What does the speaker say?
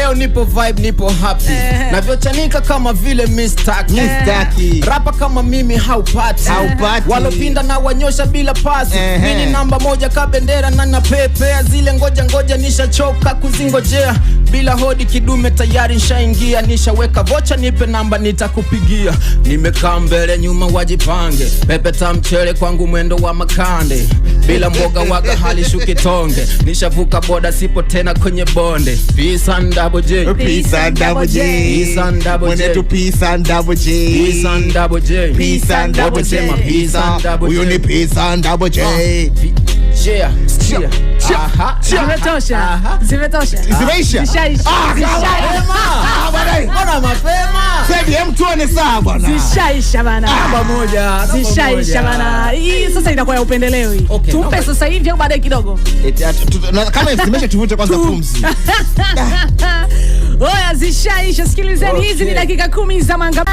Leo nipo vibe, nipo happy. Navyochanika kama vile mistaki. Rapa kama mimi haupati. Walopinda na wanyosha bila pasi. Mini namba moja kabendera na napepea. Zile ngoja nishachoka kuzingojea. Bila hodi kidume tayari nishaingia. Nishaweka vocha nipe namba nitakupigia. Nimekaa mbele nyuma wajipange. Pepe tamchele kwangu mwendo wa makande. Bila mboga waga hali shuki tonge. Nishavuka boda sipo tena kwenye bonde. Peace and double J. Peace and double J. Peace and double J. Mwenetu peace and double J. Peace and double J. Peace and double J. Peace and double J. Huyu ni peace and double J. Cheer. Zimetosha. Zimeisha. Mbona mapema? Sasa mtuone sawa bwana. Zishaisha bana. Namba moja. Zishaisha bana. Hii sasa inakuwa ya upendeleo hii. Tumpe sasa hivi au baadaye kidogo? Kama zimeisha tuvute kwanza pumzi. Oya zishaisha, sikilizeni hizi ni dakika 10 za manga.